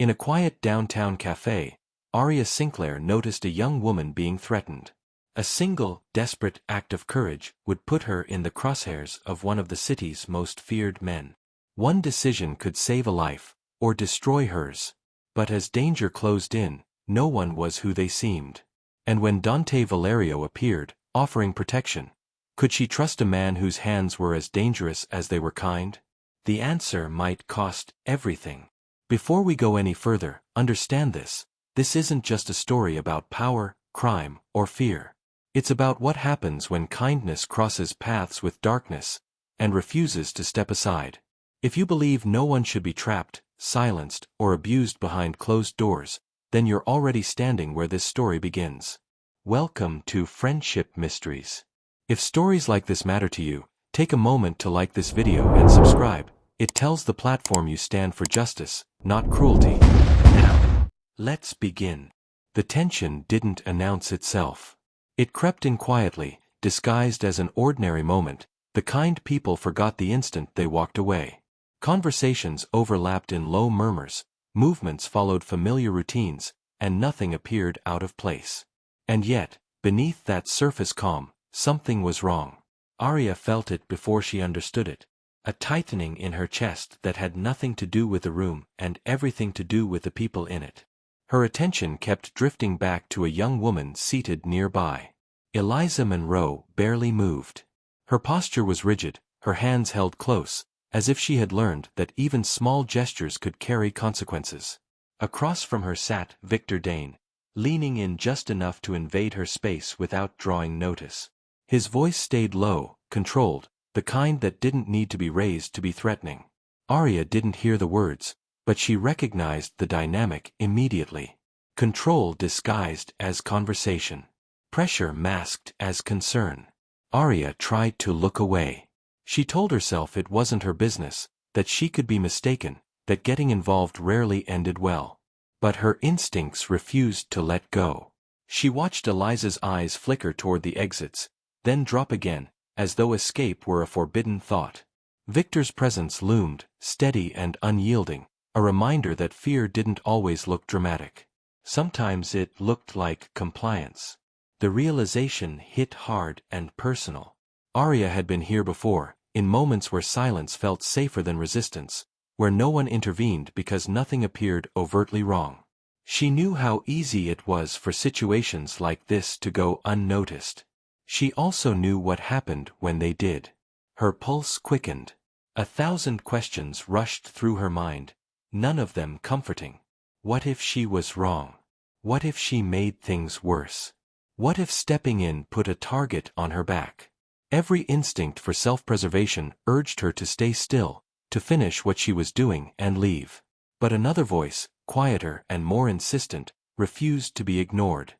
In a quiet downtown café, Aria Sinclair noticed a young woman being threatened. A single, desperate act of courage would put her in the crosshairs of one of the city's most feared men. One decision could save a life, or destroy hers. But as danger closed in, no one was who they seemed. And when Dante Valerio appeared, offering protection, could she trust a man whose hands were as dangerous as they were kind? The answer might cost everything. Before we go any further, understand this. This isn't just a story about power, crime, or fear. It's about what happens when kindness crosses paths with darkness and refuses to step aside. If you believe no one should be trapped, silenced, or abused behind closed doors, then you're already standing where this story begins. Welcome to Friendship Mysteries. If stories like this matter to you, take a moment to like this video and subscribe. It tells the platform you stand for justice, not cruelty. Now, let's begin. The tension didn't announce itself. It crept in quietly, disguised as an ordinary moment. The kind people forgot the instant they walked away. Conversations overlapped in low murmurs, movements followed familiar routines, and nothing appeared out of place. And yet, beneath that surface calm, something was wrong. Aria felt it before she understood it. A tightening in her chest that had nothing to do with the room and everything to do with the people in it. Her attention kept drifting back to a young woman seated nearby. Eliza Monroe barely moved. Her posture was rigid, her hands held close, as if she had learned that even small gestures could carry consequences. Across from her sat Victor Dane, leaning in just enough to invade her space without drawing notice. His voice stayed low, controlled, the kind that didn't need to be raised to be threatening. Aria didn't hear the words, but she recognized the dynamic immediately. Control disguised as conversation. Pressure masked as concern. Aria tried to look away. She told herself it wasn't her business, that she could be mistaken, that getting involved rarely ended well. But her instincts refused to let go. She watched Eliza's eyes flicker toward the exits, then drop again, as though escape were a forbidden thought. Victor's presence loomed, steady and unyielding, a reminder that fear didn't always look dramatic. Sometimes it looked like compliance. The realization hit hard and personal. Aria had been here before, in moments where silence felt safer than resistance, where no one intervened because nothing appeared overtly wrong. She knew how easy it was for situations like this to go unnoticed. She also knew what happened when they did. Her pulse quickened. 1,000 questions rushed through her mind, none of them comforting. What if she was wrong? What if she made things worse? What if stepping in put a target on her back? Every instinct for self-preservation urged her to stay still, to finish what she was doing and leave. But another voice, quieter and more insistent, refused to be ignored.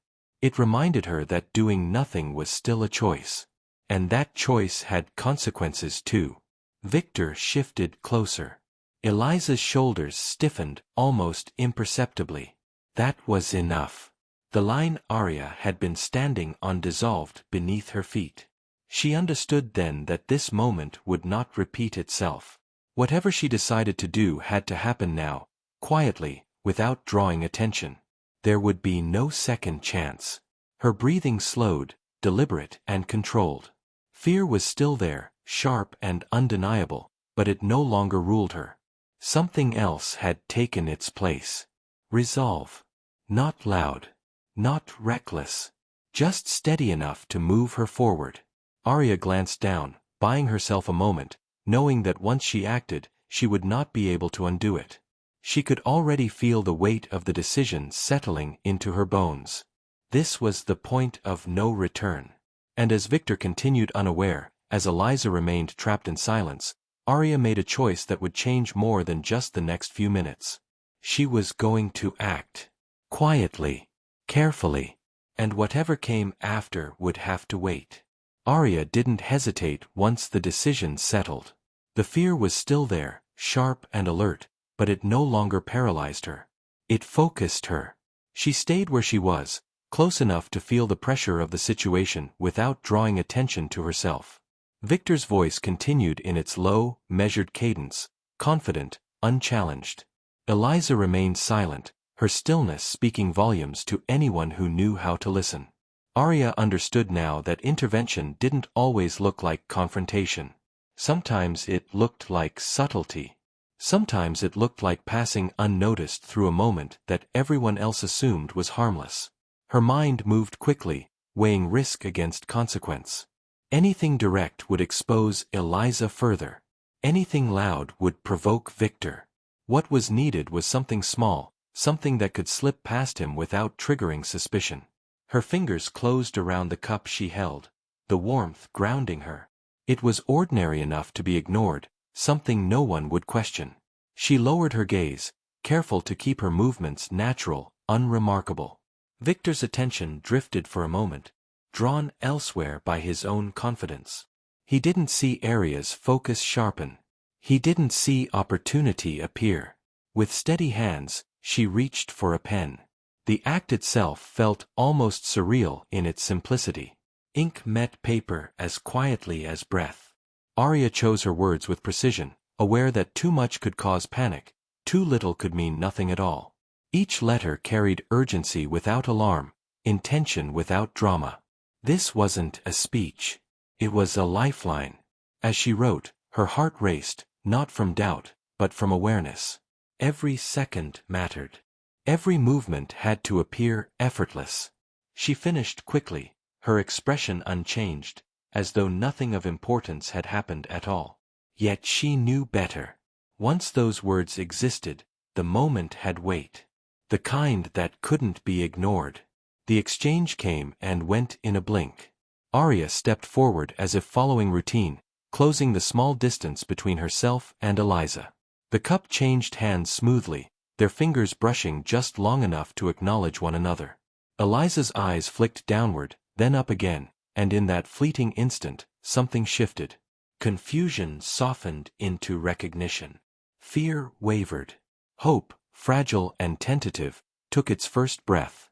It reminded her that doing nothing was still a choice. And that choice had consequences too. Victor shifted closer. Eliza's shoulders stiffened almost imperceptibly. That was enough. The line Aria had been standing on dissolved beneath her feet. She understood then that this moment would not repeat itself. Whatever she decided to do had to happen now, quietly, without drawing attention. There would be no second chance. Her breathing slowed, deliberate and controlled. Fear was still there, sharp and undeniable, but it no longer ruled her. Something else had taken its place. Resolve. Not loud. Not reckless. Just steady enough to move her forward. Aria glanced down, buying herself a moment, knowing that once she acted, she would not be able to undo it. She could already feel the weight of the decision settling into her bones. This was the point of no return. And as Victor continued unaware, as Eliza remained trapped in silence, Aria made a choice that would change more than just the next few minutes. She was going to act. Quietly. Carefully. And whatever came after would have to wait. Aria didn't hesitate once the decision settled. The fear was still there, sharp and alert, but it no longer paralyzed her. It focused her. She stayed where she was, close enough to feel the pressure of the situation without drawing attention to herself. Victor's voice continued in its low, measured cadence, confident, unchallenged. Eliza remained silent, her stillness speaking volumes to anyone who knew how to listen. Aria understood now that intervention didn't always look like confrontation. Sometimes it looked like subtlety. Sometimes it looked like passing unnoticed through a moment that everyone else assumed was harmless. Her mind moved quickly, weighing risk against consequence. Anything direct would expose Eliza further. Anything loud would provoke Victor. What was needed was something small, something that could slip past him without triggering suspicion. Her fingers closed around the cup she held, the warmth grounding her. It was ordinary enough to be ignored, something no one would question. She lowered her gaze, careful to keep her movements natural, unremarkable. Victor's attention drifted for a moment, drawn elsewhere by his own confidence. He didn't see Aria's focus sharpen. He didn't see opportunity appear. With steady hands, she reached for a pen. The act itself felt almost surreal in its simplicity. Ink met paper as quietly as breath. Aria chose her words with precision, aware that too much could cause panic, too little could mean nothing at all. Each letter carried urgency without alarm, intention without drama. This wasn't a speech. It was a lifeline. As she wrote, her heart raced, not from doubt, but from awareness. Every second mattered. Every movement had to appear effortless. She finished quickly, her expression unchanged, as though nothing of importance had happened at all. Yet she knew better. Once those words existed, the moment had weight. The kind that couldn't be ignored. The exchange came and went in a blink. Aria stepped forward as if following routine, closing the small distance between herself and Eliza. The cup changed hands smoothly, their fingers brushing just long enough to acknowledge one another. Eliza's eyes flicked downward, then up again, and in that fleeting instant, something shifted. Confusion softened into recognition. Fear wavered. Hope, fragile and tentative, took its first breath.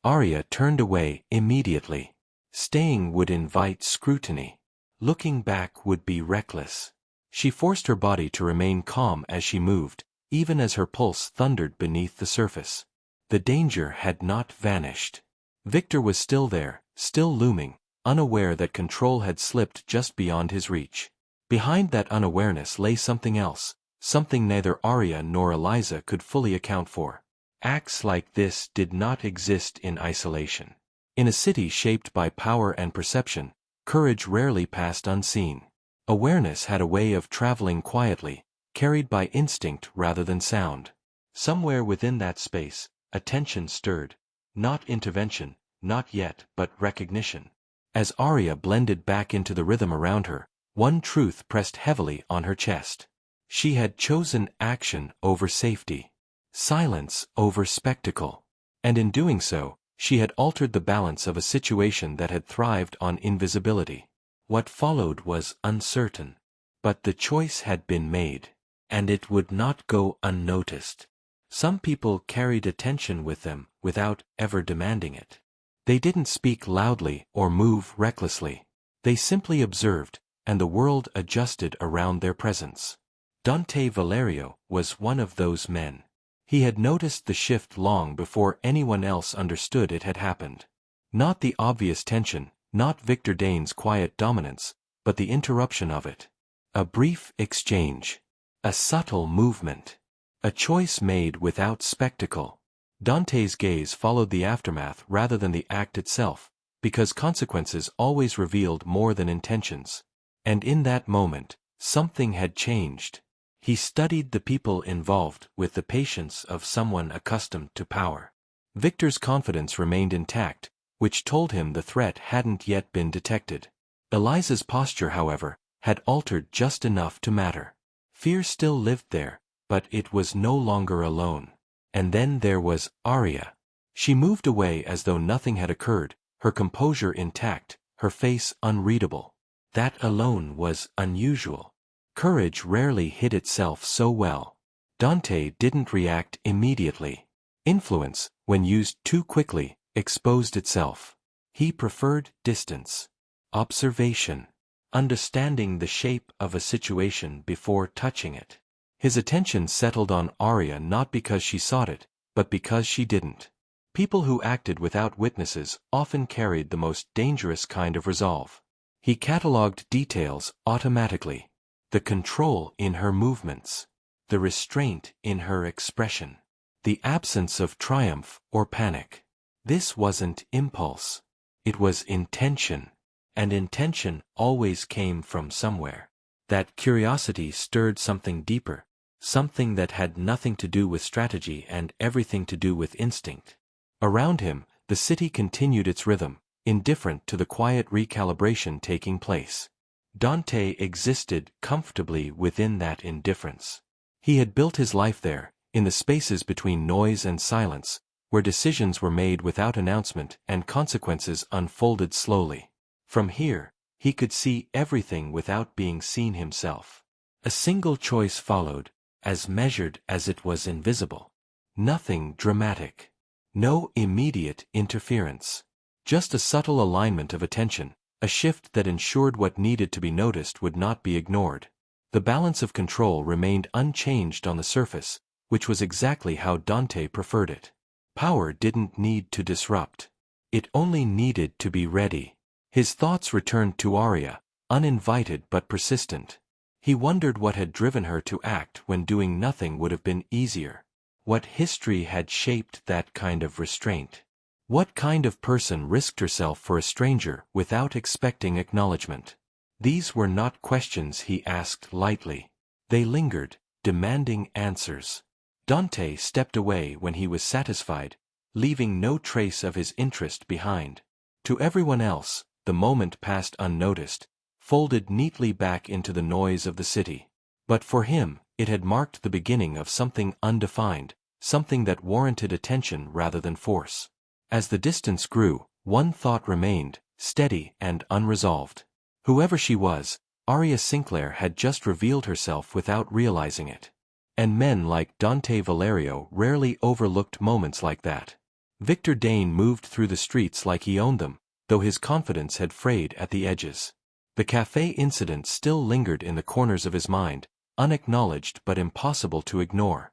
Aria turned away immediately. Staying would invite scrutiny. Looking back would be reckless. She forced her body to remain calm as she moved, even as her pulse thundered beneath the surface. The danger had not vanished. Victor was still there, still looming, unaware that control had slipped just beyond his reach. Behind that unawareness lay something else, something neither Aria nor Eliza could fully account for. Acts like this did not exist in isolation. In a city shaped by power and perception, courage rarely passed unseen. Awareness had a way of traveling quietly, carried by instinct rather than sound. Somewhere within that space, attention stirred. Not intervention, not yet, but recognition. As Aria blended back into the rhythm around her, one truth pressed heavily on her chest. She had chosen action over safety. Silence over spectacle. And in doing so, she had altered the balance of a situation that had thrived on invisibility. What followed was uncertain. But the choice had been made. And it would not go unnoticed. Some people carried attention with them without ever demanding it. They didn't speak loudly or move recklessly. They simply observed, and the world adjusted around their presence. Dante Valerio was one of those men. He had noticed the shift long before anyone else understood it had happened. Not the obvious tension, not Victor Dane's quiet dominance, but the interruption of it. A brief exchange. A subtle movement. A choice made without spectacle. Dante's gaze followed the aftermath rather than the act itself, because consequences always revealed more than intentions. And in that moment, something had changed. He studied the people involved with the patience of someone accustomed to power. Victor's confidence remained intact, which told him the threat hadn't yet been detected. Eliza's posture, however, had altered just enough to matter. Fear still lived there, but it was no longer alone. And then there was Aria. She moved away as though nothing had occurred, her composure intact, her face unreadable. That alone was unusual. Courage rarely hid itself so well. Dante didn't react immediately. Influence, when used too quickly, exposed itself. He preferred distance. Observation. Understanding the shape of a situation before touching it. His attention settled on Aria not because she sought it, but because she didn't. People who acted without witnesses often carried the most dangerous kind of resolve. He catalogued details automatically. The control in her movements. The restraint in her expression. The absence of triumph or panic. This wasn't impulse. It was intention. And intention always came from somewhere. That curiosity stirred something deeper. Something that had nothing to do with strategy and everything to do with instinct. Around him, the city continued its rhythm, indifferent to the quiet recalibration taking place. Dante existed comfortably within that indifference. He had built his life there, in the spaces between noise and silence, where decisions were made without announcement and consequences unfolded slowly. From here, he could see everything without being seen himself. A single choice followed, as measured as it was invisible. Nothing dramatic. No immediate interference. Just a subtle alignment of attention, a shift that ensured what needed to be noticed would not be ignored. The balance of control remained unchanged on the surface, which was exactly how Dante preferred it. Power didn't need to disrupt. It only needed to be ready. His thoughts returned to Aria, uninvited but persistent. He wondered what had driven her to act when doing nothing would have been easier. What history had shaped that kind of restraint? What kind of person risked herself for a stranger without expecting acknowledgement? These were not questions he asked lightly. They lingered, demanding answers. Dante stepped away when he was satisfied, leaving no trace of his interest behind. To everyone else, the moment passed unnoticed, folded neatly back into the noise of the city. But for him, it had marked the beginning of something undefined, something that warranted attention rather than force. As the distance grew, one thought remained, steady and unresolved. Whoever she was, Aria Sinclair had just revealed herself without realizing it. And men like Dante Valerio rarely overlooked moments like that. Victor Dane moved through the streets like he owned them, though his confidence had frayed at the edges. The café incident still lingered in the corners of his mind, unacknowledged but impossible to ignore.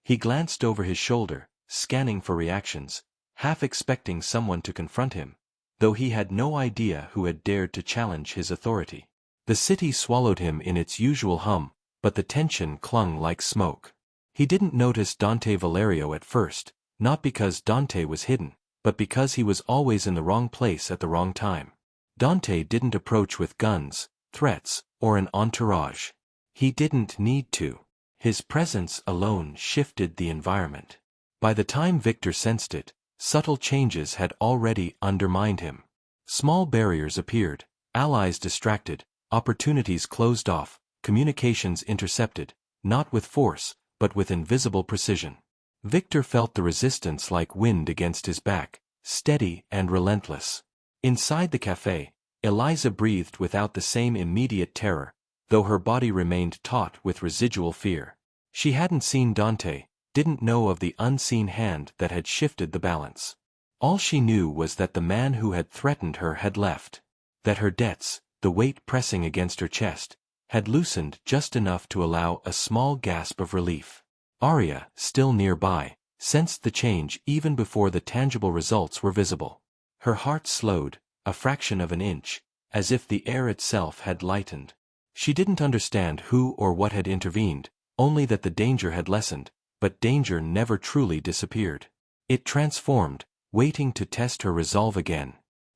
He glanced over his shoulder, scanning for reactions, half expecting someone to confront him, though he had no idea who had dared to challenge his authority. The city swallowed him in its usual hum, but the tension clung like smoke. He didn't notice Dante Valerio at first, not because Dante was hidden, but because he was always in the wrong place at the wrong time. Dante didn't approach with guns, threats, or an entourage. He didn't need to. His presence alone shifted the environment. By the time Victor sensed it, subtle changes had already undermined him. Small barriers appeared, allies distracted, opportunities closed off, communications intercepted, not with force, but with invisible precision. Victor felt the resistance like wind against his back, steady and relentless. Inside the café, Eliza breathed without the same immediate terror, though her body remained taut with residual fear. She hadn't seen Dante, didn't know of the unseen hand that had shifted the balance. All she knew was that the man who had threatened her had left. That her debts, the weight pressing against her chest, had loosened just enough to allow a small gasp of relief. Aria, still nearby, sensed the change even before the tangible results were visible. Her heart slowed, a fraction of an inch, as if the air itself had lightened. She didn't understand who or what had intervened, only that the danger had lessened, but danger never truly disappeared. It transformed, waiting to test her resolve again.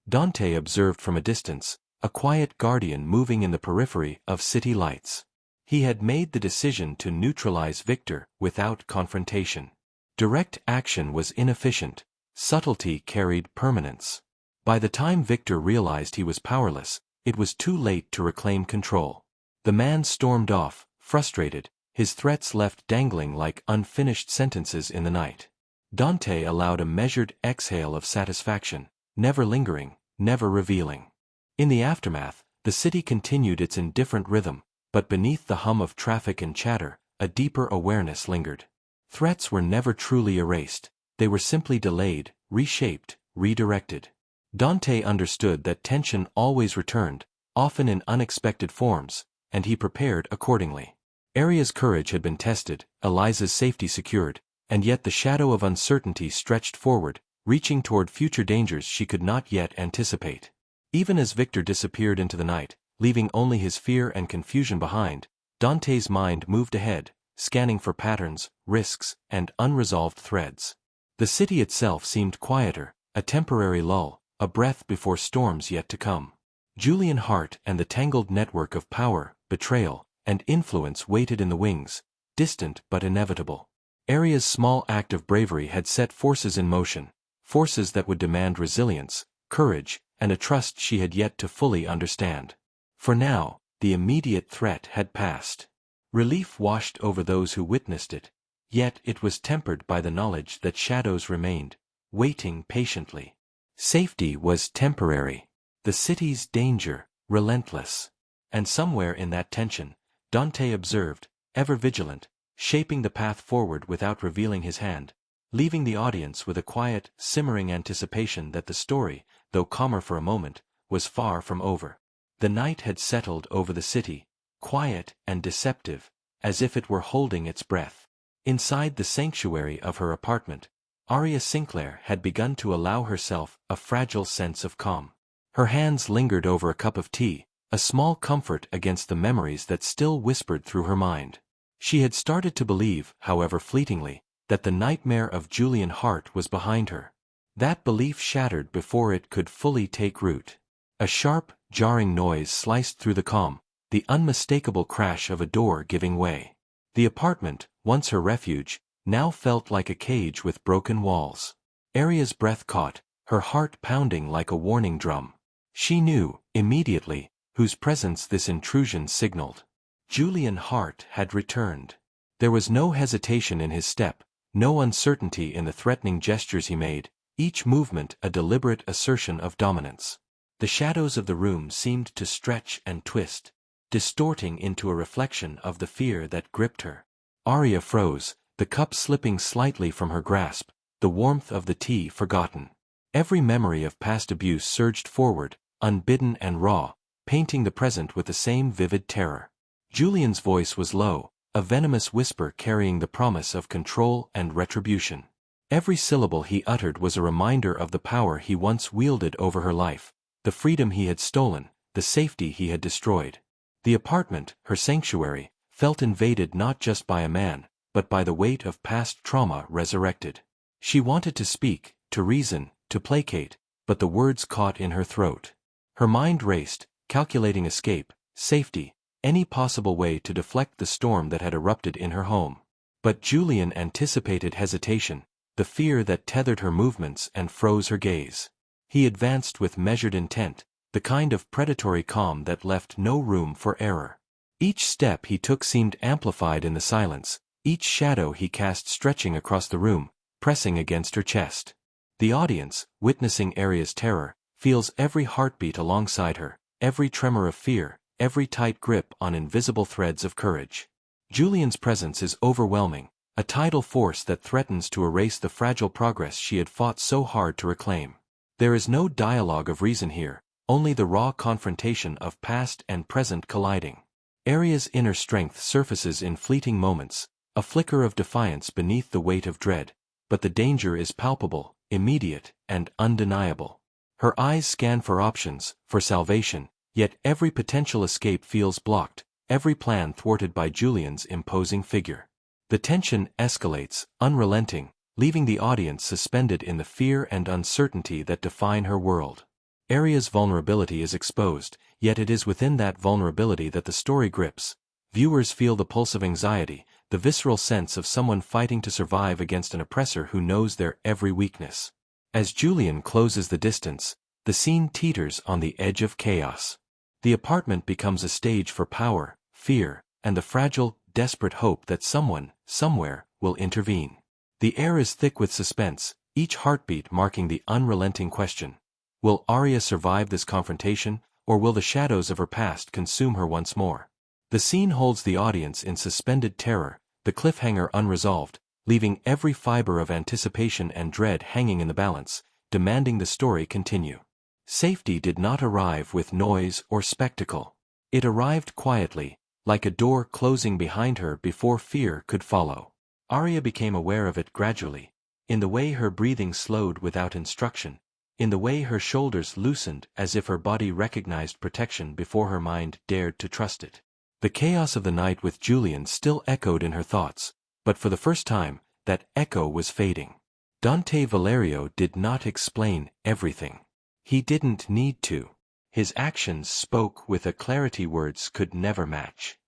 Dante observed from a distance, a quiet guardian moving in the periphery of city lights. He had made the decision to neutralize Victor without confrontation. Direct action was inefficient, subtlety carried permanence. By the time Victor realized he was powerless, it was too late to reclaim control. The man stormed off, frustrated, his threats left dangling like unfinished sentences in the night. Dante allowed a measured exhale of satisfaction, never lingering, never revealing. In the aftermath, the city continued its indifferent rhythm, but beneath the hum of traffic and chatter, a deeper awareness lingered. Threats were never truly erased, they were simply delayed, reshaped, redirected. Dante understood that tension always returned, often in unexpected forms, and he prepared accordingly. Aria's courage had been tested, Eliza's safety secured, and yet the shadow of uncertainty stretched forward, reaching toward future dangers she could not yet anticipate. Even as Victor disappeared into the night, leaving only his fear and confusion behind, Dante's mind moved ahead, scanning for patterns, risks, and unresolved threads. The city itself seemed quieter, a temporary lull, a breath before storms yet to come. Julian Hart and the tangled network of power, betrayal, and influence waited in the wings, distant but inevitable. Aria's small act of bravery had set forces in motion, forces that would demand resilience, courage, and a trust she had yet to fully understand. For now, the immediate threat had passed. Relief washed over those who witnessed it, yet it was tempered by the knowledge that shadows remained, waiting patiently. Safety was temporary. The city's danger, relentless. And somewhere in that tension, Dante observed, ever vigilant, shaping the path forward without revealing his hand, leaving the audience with a quiet, simmering anticipation that the story, though calmer for a moment, was far from over. The night had settled over the city, quiet and deceptive, as if it were holding its breath. Inside the sanctuary of her apartment, Aria Sinclair had begun to allow herself a fragile sense of calm. Her hands lingered over a cup of tea, a small comfort against the memories that still whispered through her mind. She had started to believe, however fleetingly, that the nightmare of Julian Hart was behind her. That belief shattered before it could fully take root. A sharp, jarring noise sliced through the calm, the unmistakable crash of a door giving way. The apartment, once her refuge, now felt like a cage with broken walls. Aria's breath caught, her heart pounding like a warning drum. She knew, immediately, whose presence this intrusion signaled. Julian Hart had returned. There was no hesitation in his step, no uncertainty in the threatening gestures he made, each movement a deliberate assertion of dominance. The shadows of the room seemed to stretch and twist, distorting into a reflection of the fear that gripped her. Aria froze, the cup slipping slightly from her grasp, the warmth of the tea forgotten. Every memory of past abuse surged forward, unbidden and raw, painting the present with the same vivid terror. Julian's voice was low, a venomous whisper carrying the promise of control and retribution. Every syllable he uttered was a reminder of the power he once wielded over her life, the freedom he had stolen, the safety he had destroyed. The apartment, her sanctuary, felt invaded not just by a man, but by the weight of past trauma resurrected. She wanted to speak, to reason, to placate, but the words caught in her throat. Her mind raced, calculating escape, safety, any possible way to deflect the storm that had erupted in her home. But Julian anticipated hesitation, the fear that tethered her movements and froze her gaze. He advanced with measured intent, the kind of predatory calm that left no room for error. Each step he took seemed amplified in the silence, each shadow he cast stretching across the room, pressing against her chest. The audience, witnessing Aria's terror, feels every heartbeat alongside her, every tremor of fear, every tight grip on invisible threads of courage. Julian's presence is overwhelming, a tidal force that threatens to erase the fragile progress she had fought so hard to reclaim. There is no dialogue of reason here, only the raw confrontation of past and present colliding. Aria's inner strength surfaces in fleeting moments, a flicker of defiance beneath the weight of dread, but the danger is palpable, immediate, and undeniable. Her eyes scan for options, for salvation, yet every potential escape feels blocked, every plan thwarted by Julian's imposing figure. The tension escalates, unrelenting, leaving the audience suspended in the fear and uncertainty that define her world. Aria's vulnerability is exposed, yet it is within that vulnerability that the story grips. Viewers feel the pulse of anxiety, the visceral sense of someone fighting to survive against an oppressor who knows their every weakness. As Julian closes the distance, the scene teeters on the edge of chaos. The apartment becomes a stage for power, fear, and the fragile, desperate hope that someone, somewhere, will intervene. The air is thick with suspense, each heartbeat marking the unrelenting question. Will Aria survive this confrontation, or will the shadows of her past consume her once more? The scene holds the audience in suspended terror, the cliffhanger unresolved, leaving every fiber of anticipation and dread hanging in the balance, demanding the story continue. Safety did not arrive with noise or spectacle. It arrived quietly, like a door closing behind her before fear could follow. Aria became aware of it gradually, in the way her breathing slowed without instruction, in the way her shoulders loosened as if her body recognized protection before her mind dared to trust it. The chaos of the night with Julian still echoed in her thoughts, but for the first time, that echo was fading. Dante Valerio did not explain everything. He didn't need to. His actions spoke with a clarity words could never match.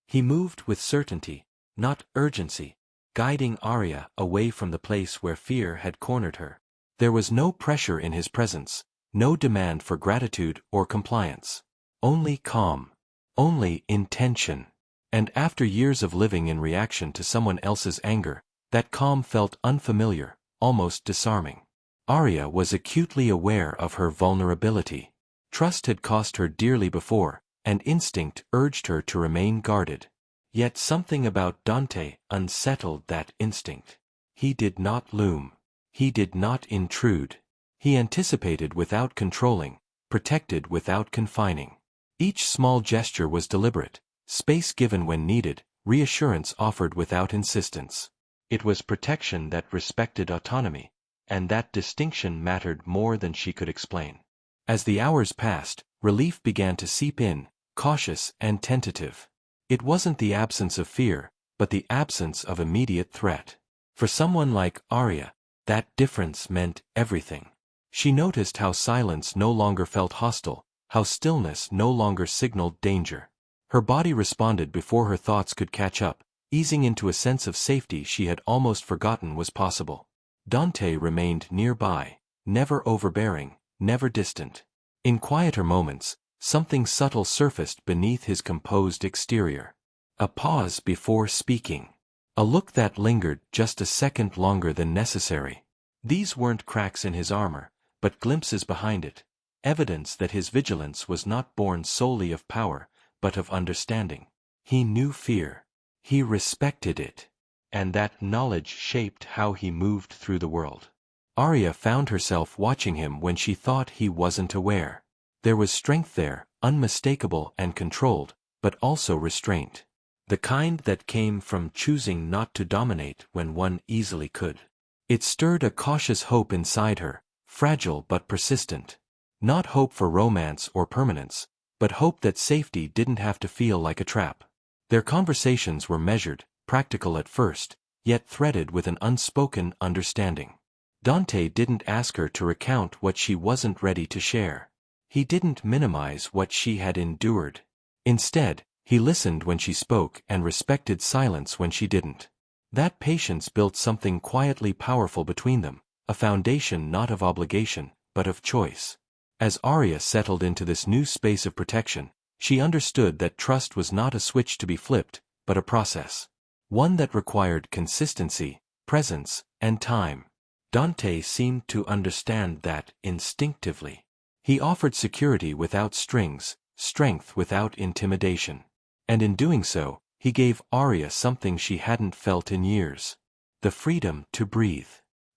He moved with certainty, not urgency, guiding Aria away from the place where fear had cornered her. There was no pressure in his presence, no demand for gratitude or compliance. Only calm. Only intention. And after years of living in reaction to someone else's anger, that calm felt unfamiliar, almost disarming. Aria was acutely aware of her vulnerability. Trust had cost her dearly before, and instinct urged her to remain guarded. Yet something about Dante unsettled that instinct. He did not loom. He did not intrude. He anticipated without controlling, protected without confining. Each small gesture was deliberate, space given when needed, reassurance offered without insistence. It was protection that respected autonomy, and that distinction mattered more than she could explain. As the hours passed, relief began to seep in, cautious and tentative. It wasn't the absence of fear, but the absence of immediate threat. For someone like Aria, that difference meant everything. She noticed how silence no longer felt hostile, how stillness no longer signaled danger. Her body responded before her thoughts could catch up, easing into a sense of safety she had almost forgotten was possible. Dante remained nearby, never overbearing, never distant. In quieter moments, something subtle surfaced beneath his composed exterior. A pause before speaking. A look that lingered just a second longer than necessary. These weren't cracks in his armor, but glimpses behind it, evidence that his vigilance was not born solely of power, but of understanding. He knew fear. He respected it. And that knowledge shaped how he moved through the world. Aria found herself watching him when she thought he wasn't aware. There was strength there, unmistakable and controlled, but also restraint. The kind that came from choosing not to dominate when one easily could. It stirred a cautious hope inside her, fragile but persistent. Not hope for romance or permanence, but hope that safety didn't have to feel like a trap. Their conversations were measured, practical at first, yet threaded with an unspoken understanding. Dante didn't ask her to recount what she wasn't ready to share. He didn't minimize what she had endured. Instead, he listened when she spoke and respected silence when she didn't. That patience built something quietly powerful between them, a foundation not of obligation, but of choice. As Aria settled into this new space of protection, she understood that trust was not a switch to be flipped, but a process. One that required consistency, presence, and time. Dante seemed to understand that instinctively. He offered security without strings, strength without intimidation. And in doing so, he gave Aria something she hadn't felt in years. The freedom to breathe.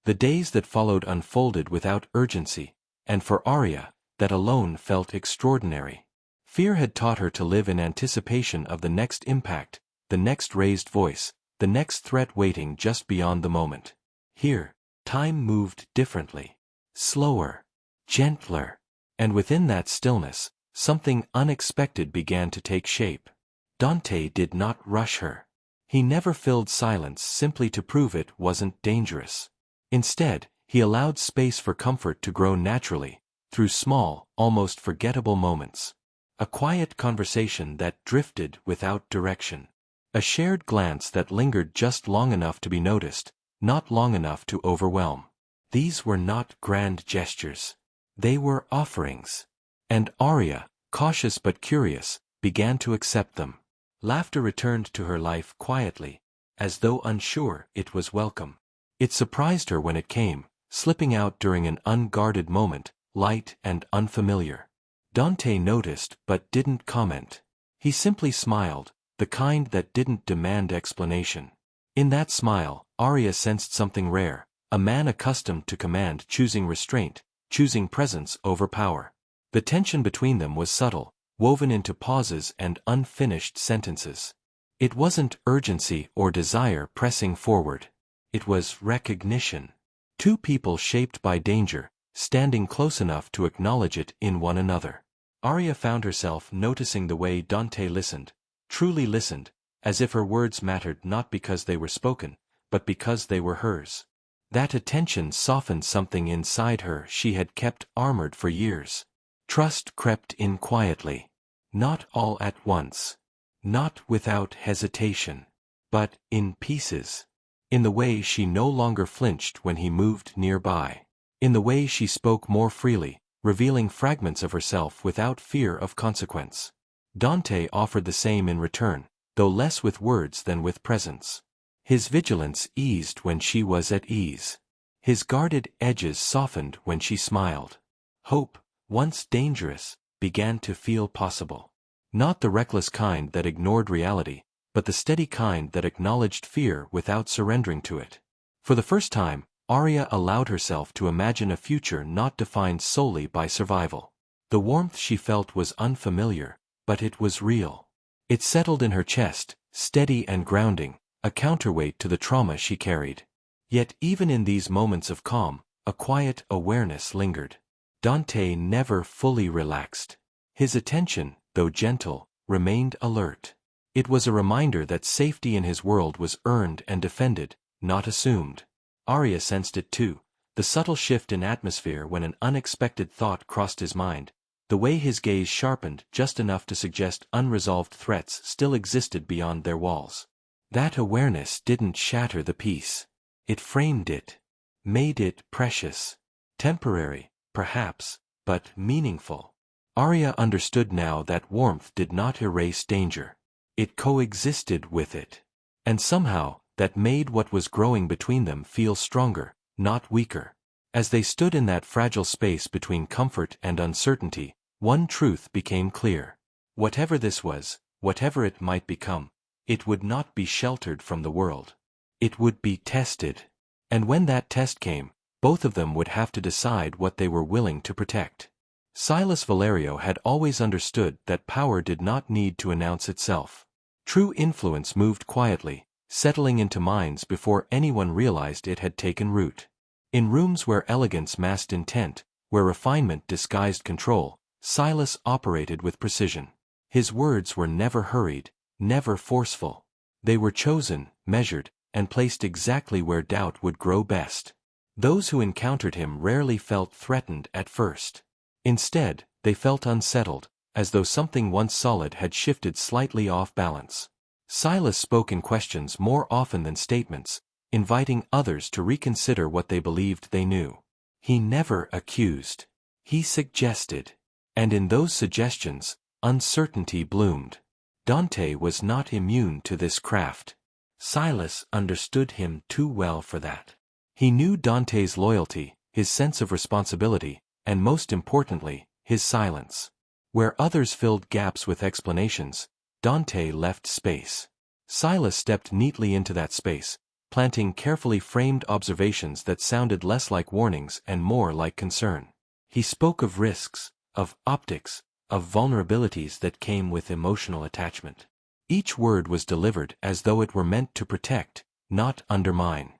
The days that followed unfolded without urgency, and for Aria, that alone felt extraordinary. Fear had taught her to live in anticipation of the next impact, the next raised voice, the next threat waiting just beyond the moment. Here, time moved differently. Slower. Gentler. And within that stillness, something unexpected began to take shape. Dante did not rush her. He never filled silence simply to prove it wasn't dangerous. Instead, he allowed space for comfort to grow naturally, through small, almost forgettable moments. A quiet conversation that drifted without direction. A shared glance that lingered just long enough to be noticed, not long enough to overwhelm. These were not grand gestures. They were offerings. And Aria, cautious but curious, began to accept them. Laughter returned to her life quietly, as though unsure it was welcome. It surprised her when it came, slipping out during an unguarded moment, light and unfamiliar. Dante noticed but didn't comment. He simply smiled, the kind that didn't demand explanation. In that smile, Aria sensed something rare, a man accustomed to command choosing restraint, choosing presence over power. The tension between them was subtle, woven into pauses and unfinished sentences. It wasn't urgency or desire pressing forward. It was recognition. Two people shaped by danger, standing close enough to acknowledge it in one another. Aria found herself noticing the way Dante listened, truly listened, as if her words mattered not because they were spoken, but because they were hers. That attention softened something inside her she had kept armored for years. Trust crept in quietly. Not all at once. Not without hesitation. But in pieces. In the way she no longer flinched when he moved nearby. In the way she spoke more freely, revealing fragments of herself without fear of consequence. Dante offered the same in return, though less with words than with presence. His vigilance eased when she was at ease. His guarded edges softened when she smiled. Hope, once dangerous, began to feel possible. Not the reckless kind that ignored reality, but the steady kind that acknowledged fear without surrendering to it. For the first time, Aria allowed herself to imagine a future not defined solely by survival. The warmth she felt was unfamiliar, but it was real. It settled in her chest, steady and grounding, a counterweight to the trauma she carried. Yet even in these moments of calm, a quiet awareness lingered. Dante never fully relaxed. His attention, though gentle, remained alert. It was a reminder that safety in his world was earned and defended, not assumed. Aria sensed it too, the subtle shift in atmosphere when an unexpected thought crossed his mind, the way his gaze sharpened just enough to suggest unresolved threats still existed beyond their walls. That awareness didn't shatter the peace. It framed it. Made it precious. Temporary, perhaps, but meaningful. Aria understood now that warmth did not erase danger. It coexisted with it. And somehow, that made what was growing between them feel stronger, not weaker. As they stood in that fragile space between comfort and uncertainty, one truth became clear. Whatever this was, whatever it might become, it would not be sheltered from the world. It would be tested. And when that test came, both of them would have to decide what they were willing to protect. Silas Valerio had always understood that power did not need to announce itself. True influence moved quietly, settling into minds before anyone realized it had taken root. In rooms where elegance masked intent, where refinement disguised control, Silas operated with precision. His words were never hurried, never forceful. They were chosen, measured, and placed exactly where doubt would grow best. Those who encountered him rarely felt threatened at first. Instead, they felt unsettled, as though something once solid had shifted slightly off balance. Silas spoke in questions more often than statements, inviting others to reconsider what they believed they knew. He never accused. He suggested. And in those suggestions, uncertainty bloomed. Dante was not immune to this craft. Silas understood him too well for that. He knew Dante's loyalty, his sense of responsibility, and most importantly, his silence. Where others filled gaps with explanations, Dante left space. Silas stepped neatly into that space, planting carefully framed observations that sounded less like warnings and more like concern. He spoke of risks, of optics, of vulnerabilities that came with emotional attachment. Each word was delivered as though it were meant to protect, not undermine.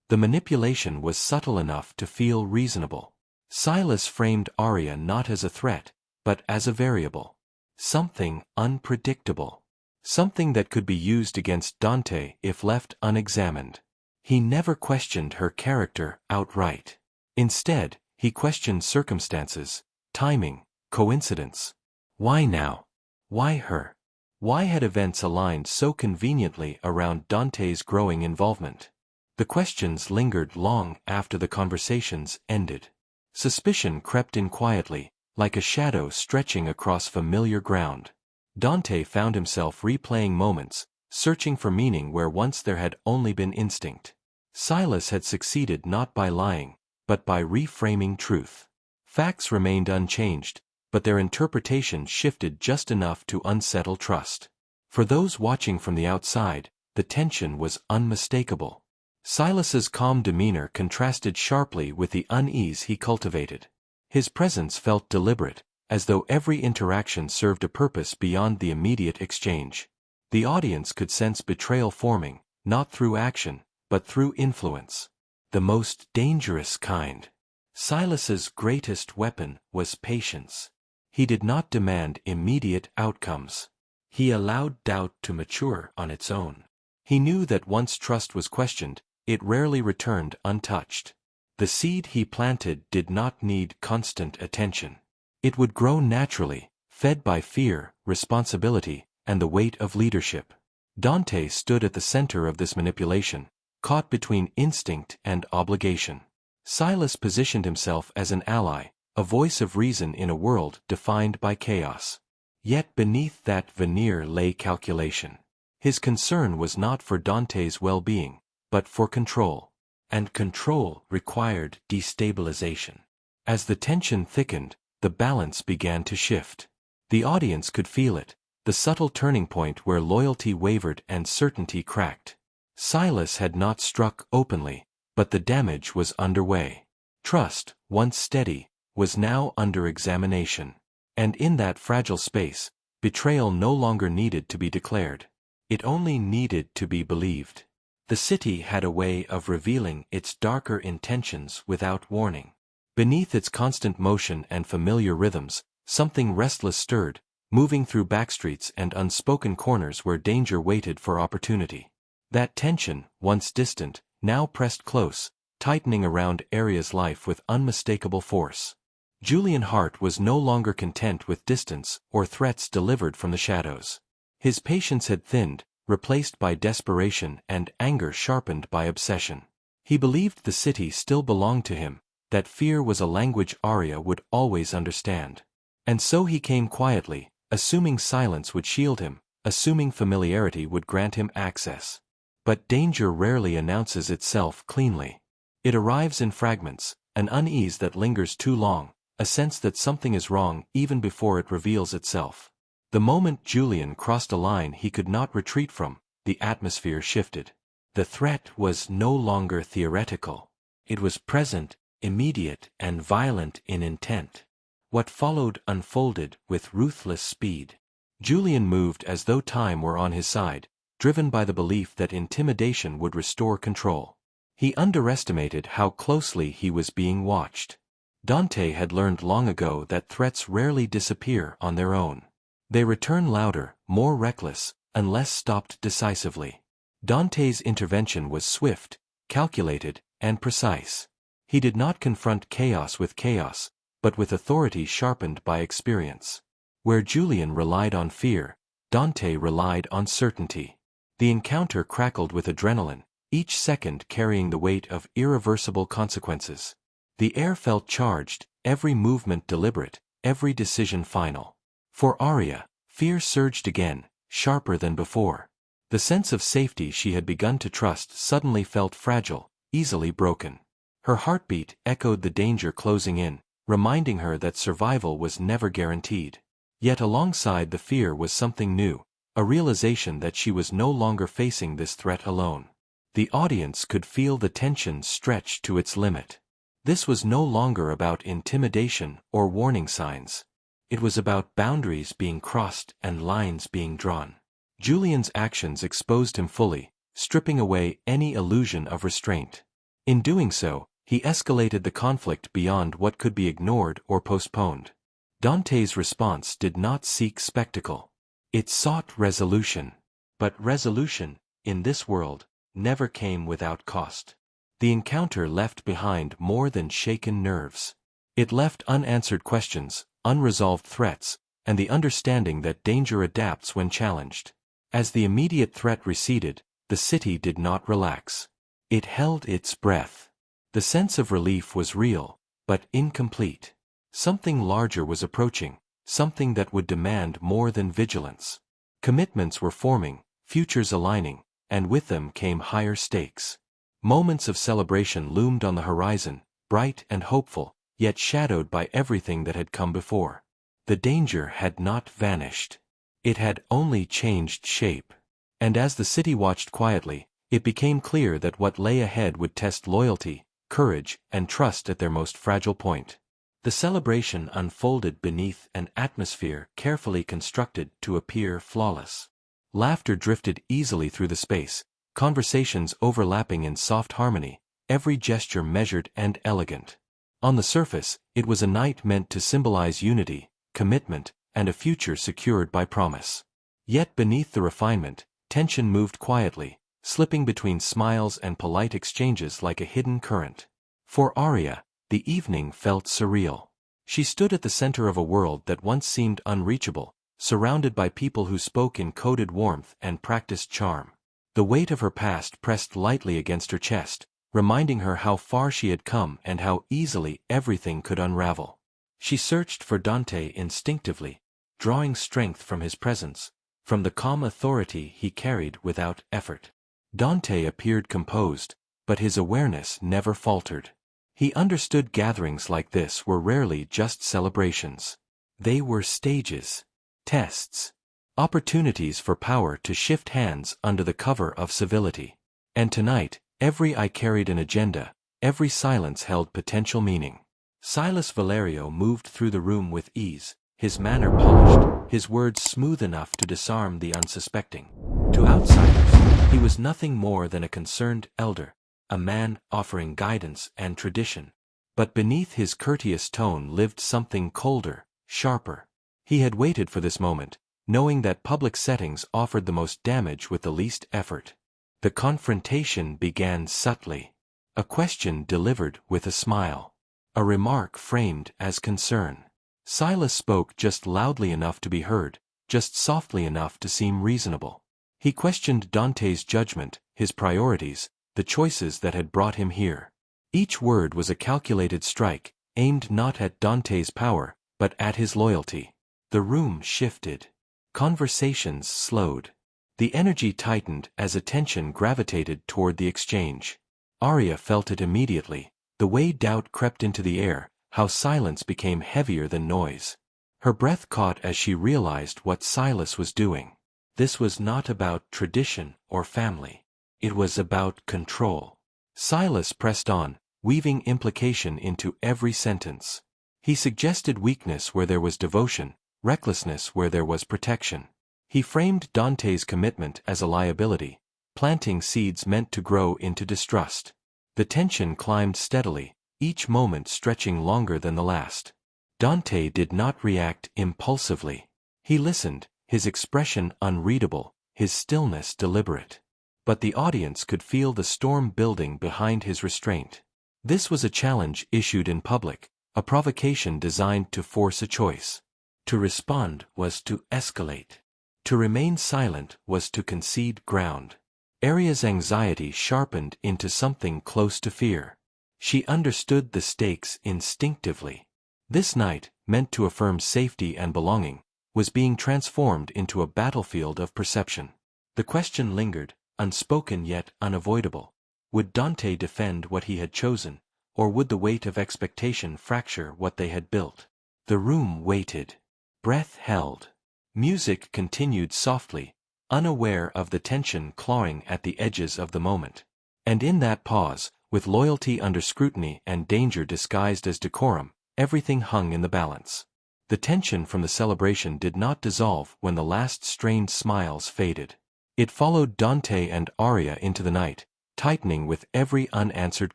The manipulation was subtle enough to feel reasonable. Silas framed Aria not as a threat, but as a variable. Something unpredictable. Something that could be used against Dante if left unexamined. He never questioned her character outright. Instead, he questioned circumstances, timing, coincidence. Why now? Why her? Why had events aligned so conveniently around Dante's growing involvement? The questions lingered long after the conversations ended. Suspicion crept in quietly, like a shadow stretching across familiar ground. Dante found himself replaying moments, searching for meaning where once there had only been instinct. Silas had succeeded not by lying, but by reframing truth. Facts remained unchanged, but their interpretation shifted just enough to unsettle trust. For those watching from the outside, the tension was unmistakable. Silas's calm demeanor contrasted sharply with the unease he cultivated. His presence felt deliberate, as though every interaction served a purpose beyond the immediate exchange. The audience could sense betrayal forming, not through action, but through influence. The most dangerous kind. Silas's greatest weapon was patience. He did not demand immediate outcomes. He allowed doubt to mature on its own. He knew that once trust was questioned, it rarely returned untouched. The seed he planted did not need constant attention. It would grow naturally, fed by fear, responsibility, and the weight of leadership. Dante stood at the center of this manipulation, caught between instinct and obligation. Silas positioned himself as an ally, a voice of reason in a world defined by chaos. Yet beneath that veneer lay calculation. His concern was not for Dante's well-being, but for control. And control required destabilization. As the tension thickened, the balance began to shift. The audience could feel it, the subtle turning point where loyalty wavered and certainty cracked. Silas had not struck openly, but the damage was underway. Trust, once steady, was now under examination. And in that fragile space, betrayal no longer needed to be declared. It only needed to be believed. The city had a way of revealing its darker intentions without warning. Beneath its constant motion and familiar rhythms, something restless stirred, moving through backstreets and unspoken corners where danger waited for opportunity. That tension, once distant, now pressed close, tightening around Aria's life with unmistakable force. Julian Hart was no longer content with distance or threats delivered from the shadows. His patience had thinned, replaced by desperation and anger sharpened by obsession. He believed the city still belonged to him, that fear was a language Aria would always understand. And so he came quietly, assuming silence would shield him, assuming familiarity would grant him access. But danger rarely announces itself cleanly. It arrives in fragments, an unease that lingers too long, a sense that something is wrong even before it reveals itself. The moment Julian crossed a line he could not retreat from, the atmosphere shifted. The threat was no longer theoretical. It was present, immediate, and violent in intent. What followed unfolded with ruthless speed. Julian moved as though time were on his side, driven by the belief that intimidation would restore control. He underestimated how closely he was being watched. Dante had learned long ago that threats rarely disappear on their own. They return louder, more reckless, unless stopped decisively. Dante's intervention was swift, calculated, and precise. He did not confront chaos with chaos, but with authority sharpened by experience. Where Julian relied on fear, Dante relied on certainty. The encounter crackled with adrenaline, each second carrying the weight of irreversible consequences. The air felt charged, every movement deliberate, every decision final. For Aria, fear surged again, sharper than before. The sense of safety she had begun to trust suddenly felt fragile, easily broken. Her heartbeat echoed the danger closing in, reminding her that survival was never guaranteed. Yet alongside the fear was something new, a realization that she was no longer facing this threat alone. The audience could feel the tension stretch to its limit. This was no longer about intimidation or warning signs. It was about boundaries being crossed and lines being drawn. Julian's actions exposed him fully, stripping away any illusion of restraint. In doing so, he escalated the conflict beyond what could be ignored or postponed. Dante's response did not seek spectacle. It sought resolution. But resolution, in this world, never came without cost. The encounter left behind more than shaken nerves. It left unanswered questions, unresolved threats, and the understanding that danger adapts when challenged. As the immediate threat receded, the city did not relax. It held its breath. The sense of relief was real, but incomplete. Something larger was approaching, something that would demand more than vigilance. Commitments were forming, futures aligning, and with them came higher stakes. Moments of celebration loomed on the horizon, bright and hopeful, yet shadowed by everything that had come before. The danger had not vanished. It had only changed shape. And as the city watched quietly, it became clear that what lay ahead would test loyalty, courage, and trust at their most fragile point. The celebration unfolded beneath an atmosphere carefully constructed to appear flawless. Laughter drifted easily through the space, conversations overlapping in soft harmony, every gesture measured and elegant. On the surface, it was a night meant to symbolize unity, commitment, and a future secured by promise. Yet beneath the refinement, tension moved quietly, slipping between smiles and polite exchanges like a hidden current. For Aria, the evening felt surreal. She stood at the center of a world that once seemed unreachable, surrounded by people who spoke in coded warmth and practiced charm. The weight of her past pressed lightly against her chest, reminding her how far she had come and how easily everything could unravel. She searched for Dante instinctively, drawing strength from his presence, from the calm authority he carried without effort. Dante appeared composed, but his awareness never faltered. He understood gatherings like this were rarely just celebrations. They were stages, tests, opportunities for power to shift hands under the cover of civility. And tonight, every eye carried an agenda, every silence held potential meaning. Silas Valerio moved through the room with ease, his manner polished, his words smooth enough to disarm the unsuspecting. To outsiders, he was nothing more than a concerned elder, a man offering guidance and tradition. But beneath his courteous tone lived something colder, sharper. He had waited for this moment, knowing that public settings offered the most damage with the least effort. The confrontation began subtly. A question delivered with a smile. A remark framed as concern. Silas spoke just loudly enough to be heard, just softly enough to seem reasonable. He questioned Dante's judgment, his priorities, the choices that had brought him here. Each word was a calculated strike, aimed not at Dante's power, but at his loyalty. The room shifted. Conversations slowed. The energy tightened as attention gravitated toward the exchange. Aria felt it immediately, the way doubt crept into the air, how silence became heavier than noise. Her breath caught as she realized what Silas was doing. This was not about tradition or family. It was about control. Silas pressed on, weaving implication into every sentence. He suggested weakness where there was devotion, recklessness where there was protection. He framed Dante's commitment as a liability, planting seeds meant to grow into distrust. The tension climbed steadily, each moment stretching longer than the last. Dante did not react impulsively. He listened, his expression unreadable, his stillness deliberate. But the audience could feel the storm building behind his restraint. This was a challenge issued in public, a provocation designed to force a choice. To respond was to escalate. To remain silent was to concede ground. Aria's anxiety sharpened into something close to fear. She understood the stakes instinctively. This night, meant to affirm safety and belonging, was being transformed into a battlefield of perception. The question lingered, unspoken yet unavoidable. Would Dante defend what he had chosen, or would the weight of expectation fracture what they had built? The room waited. Breath held. Music continued softly, unaware of the tension clawing at the edges of the moment. And in that pause, with loyalty under scrutiny and danger disguised as decorum, everything hung in the balance. The tension from the celebration did not dissolve when the last strained smiles faded. It followed Dante and Aria into the night, tightening with every unanswered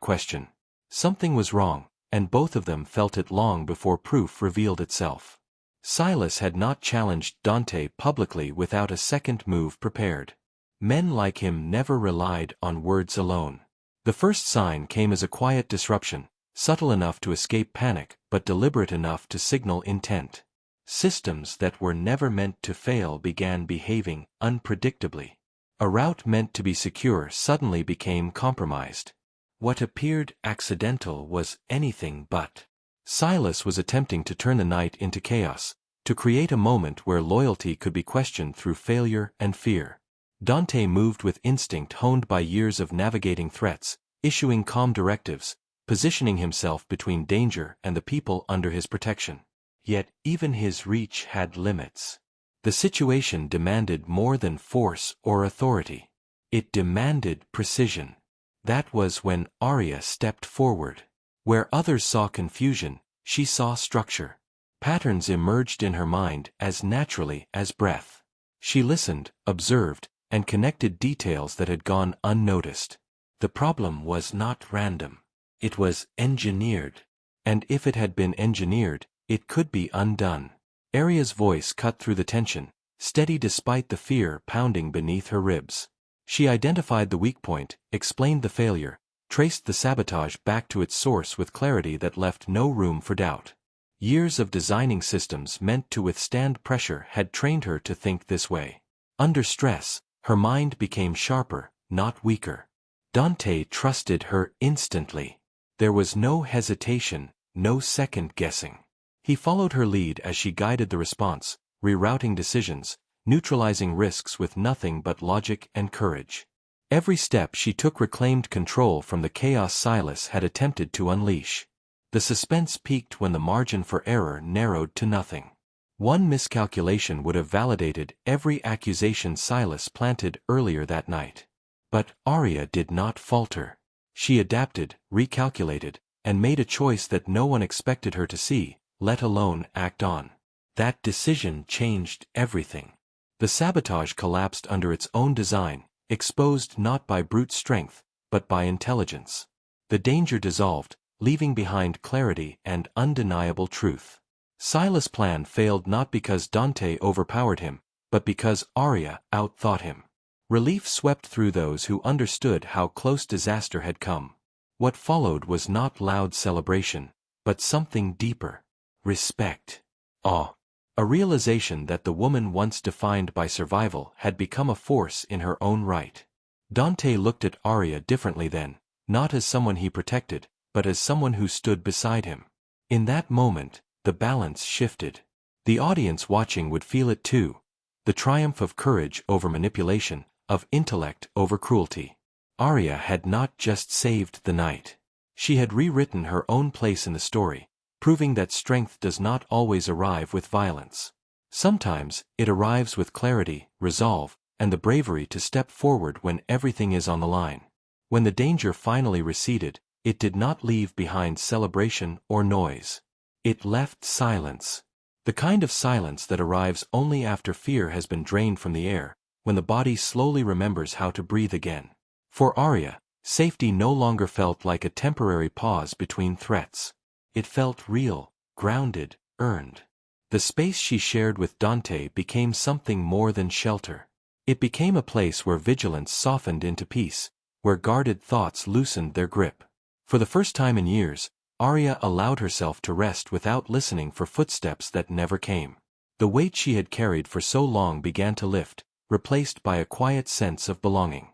question. Something was wrong, and both of them felt it long before proof revealed itself. Silas had not challenged Dante publicly without a second move prepared. Men like him never relied on words alone. The first sign came as a quiet disruption, subtle enough to escape panic but deliberate enough to signal intent. Systems that were never meant to fail began behaving unpredictably. A route meant to be secure suddenly became compromised. What appeared accidental was anything but. Silas was attempting to turn the night into chaos, to create a moment where loyalty could be questioned through failure and fear. Dante moved with instinct honed by years of navigating threats, issuing calm directives, positioning himself between danger and the people under his protection. Yet even his reach had limits. The situation demanded more than force or authority. It demanded precision. That was when Aria stepped forward. Where others saw confusion, She saw structure. Patterns emerged in her mind as naturally as breath. She listened, observed, and connected details that had gone unnoticed. The problem was not random. It was engineered. And if it had been engineered, it could be undone. Aria's voice cut through the tension, steady despite the fear pounding beneath her ribs. She identified the weak point, explained the failure, traced the sabotage back to its source with clarity that left no room for doubt. Years of designing systems meant to withstand pressure had trained her to think this way. Under stress, her mind became sharper, not weaker. Dante trusted her instantly. There was no hesitation, no second guessing. He followed her lead as she guided the response, rerouting decisions, neutralizing risks with nothing but logic and courage. Every step she took reclaimed control from the chaos Silas had attempted to unleash. The suspense peaked when the margin for error narrowed to nothing. One miscalculation would have validated every accusation Silas planted earlier that night. But Aria did not falter. She adapted, recalculated, and made a choice that no one expected her to see, let alone act on. That decision changed everything. The sabotage collapsed under its own design, exposed not by brute strength, but by intelligence. The danger dissolved, leaving behind clarity and undeniable truth. Silas' plan failed not because Dante overpowered him, but because Aria outthought him. Relief swept through those who understood how close disaster had come. What followed was not loud celebration, but something deeper. Respect. Awe. A realization that the woman once defined by survival had become a force in her own right. Dante looked at Aria differently then, not as someone he protected, but as someone who stood beside him. In that moment, the balance shifted. The audience watching would feel it too. The triumph of courage over manipulation, of intellect over cruelty. Aria had not just saved the night. She had rewritten her own place in the story, proving that strength does not always arrive with violence. Sometimes, it arrives with clarity, resolve, and the bravery to step forward when everything is on the line. When the danger finally receded, it did not leave behind celebration or noise. It left silence. The kind of silence that arrives only after fear has been drained from the air, when the body slowly remembers how to breathe again. For Aria, safety no longer felt like a temporary pause between threats. It felt real, grounded, earned. The space she shared with Dante became something more than shelter. It became a place where vigilance softened into peace, where guarded thoughts loosened their grip. For the first time in years, Aria allowed herself to rest without listening for footsteps that never came. The weight she had carried for so long began to lift, replaced by a quiet sense of belonging.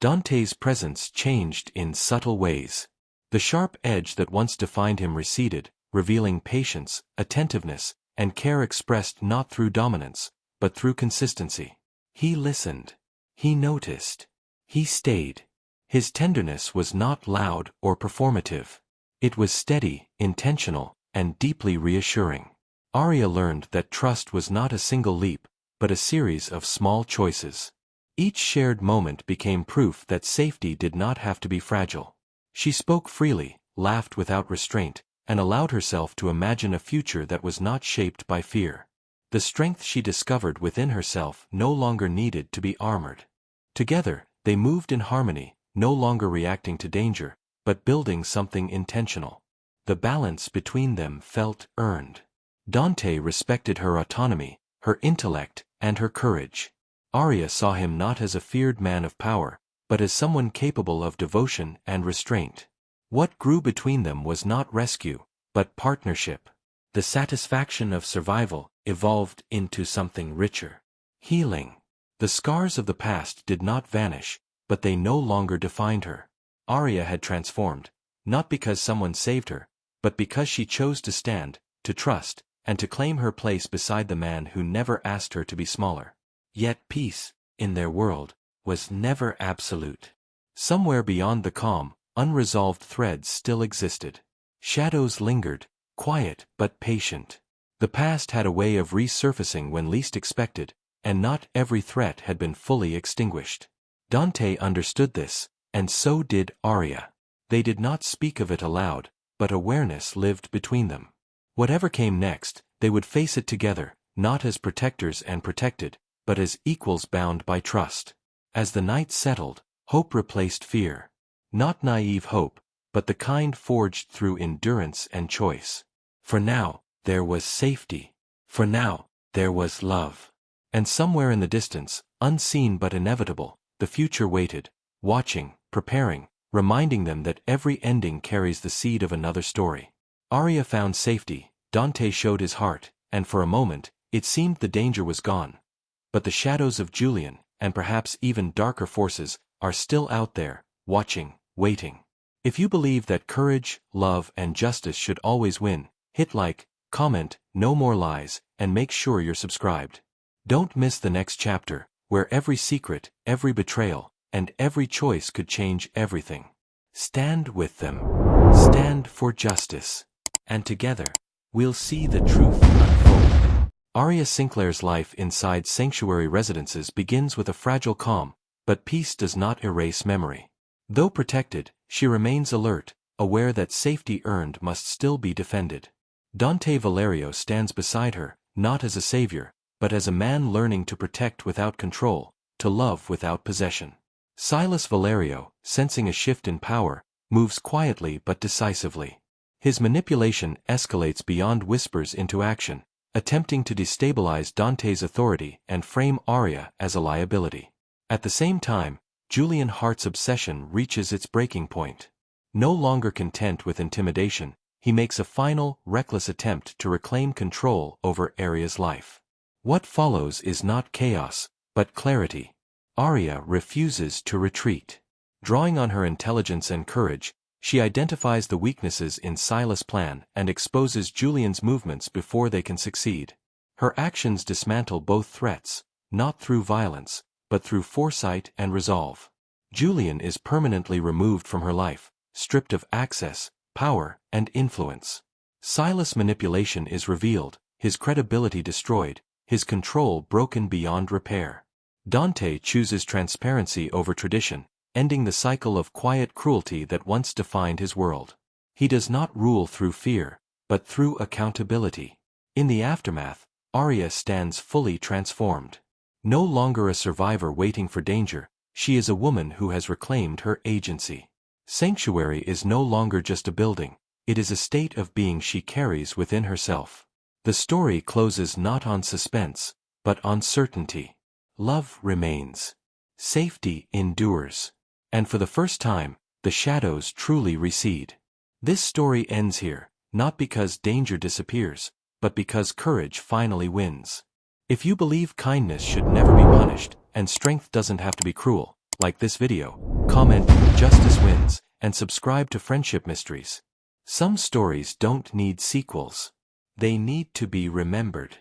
Dante's presence changed in subtle ways. The sharp edge that once defined him receded, revealing patience, attentiveness, and care expressed not through dominance, but through consistency. He listened. He noticed. He stayed. His tenderness was not loud or performative. It was steady, intentional, and deeply reassuring. Aria learned that trust was not a single leap, but a series of small choices. Each shared moment became proof that safety did not have to be fragile. She spoke freely, laughed without restraint, and allowed herself to imagine a future that was not shaped by fear. The strength she discovered within herself no longer needed to be armored. Together, they moved in harmony, no longer reacting to danger, but building something intentional. The balance between them felt earned. Dante respected her autonomy, her intellect, and her courage. Aria saw him not as a feared man of power, but as someone capable of devotion and restraint. What grew between them was not rescue, but partnership. The satisfaction of survival evolved into something richer. Healing. The scars of the past did not vanish, but they no longer defined her. Aria had transformed, not because someone saved her, but because she chose to stand, to trust, and to claim her place beside the man who never asked her to be smaller. Yet peace, in their world, was never absolute. Somewhere beyond the calm, unresolved threads still existed. Shadows lingered, quiet but patient. The past had a way of resurfacing when least expected, and not every threat had been fully extinguished. Dante understood this, and so did Aria. They did not speak of it aloud, but awareness lived between them. Whatever came next, they would face it together, not as protectors and protected, but as equals bound by trust. As the night settled, hope replaced fear. Not naive hope, but the kind forged through endurance and choice. For now, there was safety. For now, there was love. And somewhere in the distance, unseen but inevitable, the future waited, watching, preparing, reminding them that every ending carries the seed of another story. Aria found safety, Dante showed his heart, and for a moment, it seemed the danger was gone. But the shadows of Julian, and perhaps even darker forces, are still out there, watching, waiting. If you believe that courage, love, and justice should always win, hit like, comment, no more lies, and make sure you're subscribed. Don't miss the next chapter, where every secret, every betrayal, and every choice could change everything. Stand with them. Stand for justice. And together, we'll see the truth unfold. Aria Sinclair's life inside sanctuary residences begins with a fragile calm, but peace does not erase memory. Though protected, she remains alert, aware that safety earned must still be defended. Dante Valerio stands beside her, not as a savior, but as a man learning to protect without control, to love without possession. Silas Valerio, sensing a shift in power, moves quietly but decisively. His manipulation escalates beyond whispers into action, attempting to destabilize Dante's authority and frame Aria as a liability. At the same time, Julian Hart's obsession reaches its breaking point. No longer content with intimidation, he makes a final, reckless attempt to reclaim control over Aria's life. What follows is not chaos, but clarity. Aria refuses to retreat. Drawing on her intelligence and courage, she identifies the weaknesses in Silas' plan and exposes Julian's movements before they can succeed. Her actions dismantle both threats, not through violence, but through foresight and resolve. Julian is permanently removed from her life, stripped of access, power, and influence. Silas' manipulation is revealed, his credibility destroyed, his control broken beyond repair. Dante chooses transparency over tradition, ending the cycle of quiet cruelty that once defined his world. He does not rule through fear, but through accountability. In the aftermath, Aria stands fully transformed. No longer a survivor waiting for danger, she is a woman who has reclaimed her agency. Sanctuary is no longer just a building, it is a state of being she carries within herself. The story closes not on suspense, but on certainty. Love remains. Safety endures. And for the first time, the shadows truly recede. This story ends here, not because danger disappears, but because courage finally wins. If you believe kindness should never be punished, and strength doesn't have to be cruel, like this video, comment, justice wins, and subscribe to Friendship Mysteries. Some stories don't need sequels. They need to be remembered.